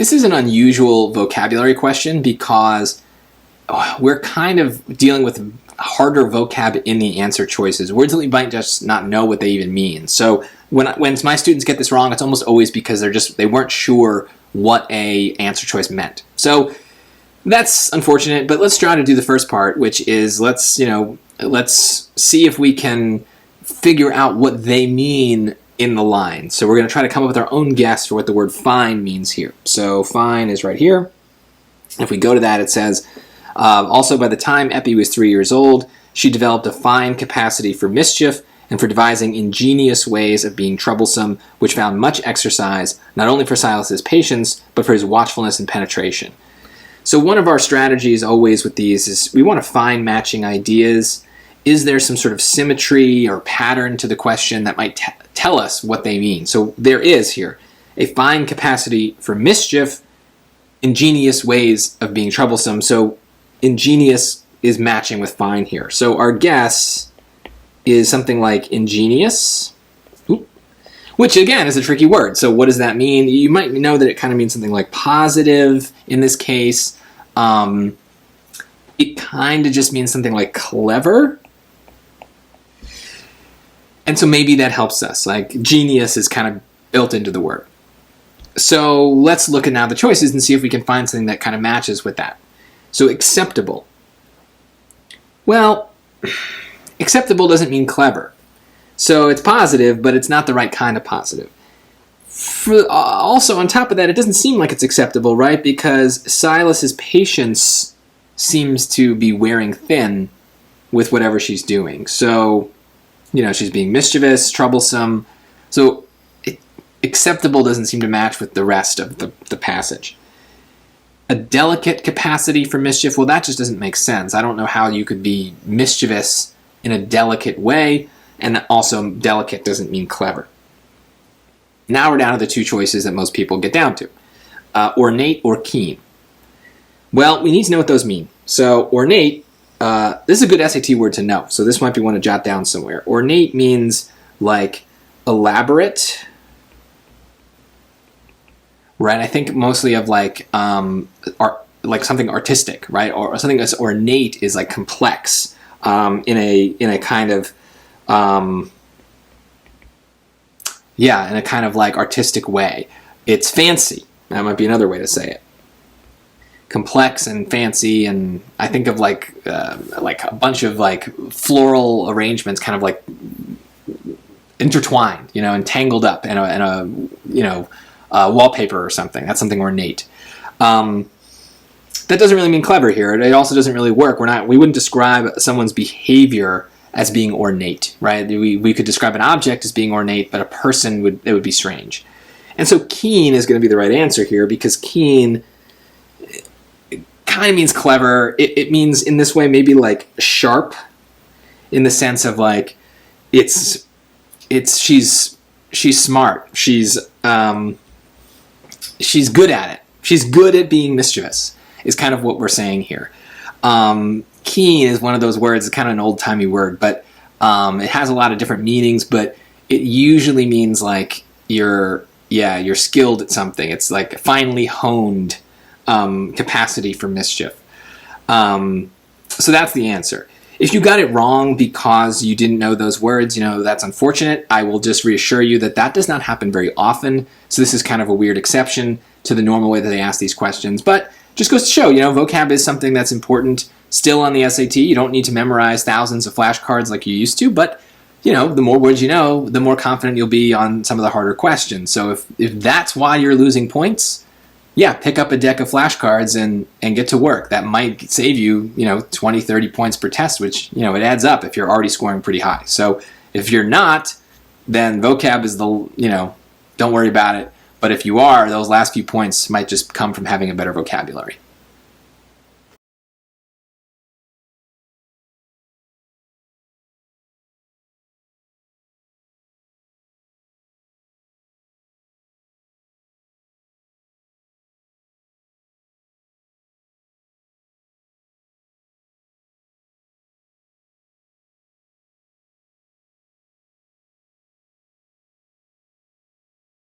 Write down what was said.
This is an unusual vocabulary question because we're kind of dealing with harder vocab in the answer choices, words that we might just not know what they even mean. So when my students get this wrong, it's almost always because they weren't sure what a answer choice meant. So that's unfortunate, but let's try to do the first part, which is let's see if we can figure out what they mean in the line. So we're going to try to come up with our own guess for what the word fine means here. So fine is right here. If we go to that, it says, also by the time Epi was 3 years old, she developed a fine capacity for mischief and for devising ingenious ways of being troublesome, which found much exercise, not only for Silas's patience, but for his watchfulness and penetration. So one of our strategies always with these is we want to find matching ideas. Is there some sort of symmetry or pattern to the question that might tell us what they mean? So there is here a fine capacity for mischief, ingenious ways of being troublesome. So ingenious is matching with fine here. So our guess is something like ingenious, which again is a tricky word. So what does that mean? You might know that it kind of means something like positive in this case. It kind of just means something like clever. And so maybe that helps us. Like genius is kind of built into the word. So let's look at now the choices and see if we can find something that kind of matches with that. So acceptable. Well, acceptable doesn't mean clever. So it's positive, but it's not the right kind of positive. Also, on top of that, it doesn't seem like it's acceptable, right? Because Silas's patience seems to be wearing thin with whatever she's doing. So, she's being mischievous, troublesome. So acceptable doesn't seem to match with the rest of the passage. A delicate capacity for mischief, well, that just doesn't make sense. I don't know how you could be mischievous in a delicate way, and also delicate doesn't mean clever. Now we're down to the two choices that most people get down to. Ornate or keen. Well, we need to know what those mean. So ornate, this is a good SAT word to know, so this might be one to jot down somewhere. Ornate means like elaborate, right? I think mostly of like something artistic, right? Or something that's ornate is like complex in a kind of in a kind of like artistic way. It's fancy. That might be another way to say it. Complex and fancy, and I think of like a bunch of like floral arrangements, kind of like intertwined, and tangled up in a wallpaper or something. That's something ornate. That doesn't really mean clever here. It also doesn't really work. We wouldn't describe someone's behavior as being ornate, right? We could describe an object as being ornate, but a person it would be strange. And so keen is going to be the right answer here, because keen kind of means clever. It means in this way maybe like sharp, in the sense of like she's smart. She's good at it. She's good at being mischievous is kind of what we're saying here. Keen is one of those words. It's kind of an old-timey word, but it has a lot of different meanings, but it usually means like you're skilled at something. It's like finely honed capacity for mischief. So that's the answer. If you got it wrong because you didn't know those words, that's unfortunate. I will just reassure you that does not happen very often. So this is kind of a weird exception to the normal way that they ask these questions. But just goes to show, vocab is something that's important still on the SAT. You don't need to memorize thousands of flashcards like you used to, but the more words you know, the more confident you'll be on some of the harder questions. So if that's why you're losing points, pick up a deck of flashcards and get to work. That might save you, 20, 30 points per test, which, it adds up if you're already scoring pretty high. So if you're not, then vocab is don't worry about it. But if you are, those last few points might just come from having a better vocabulary.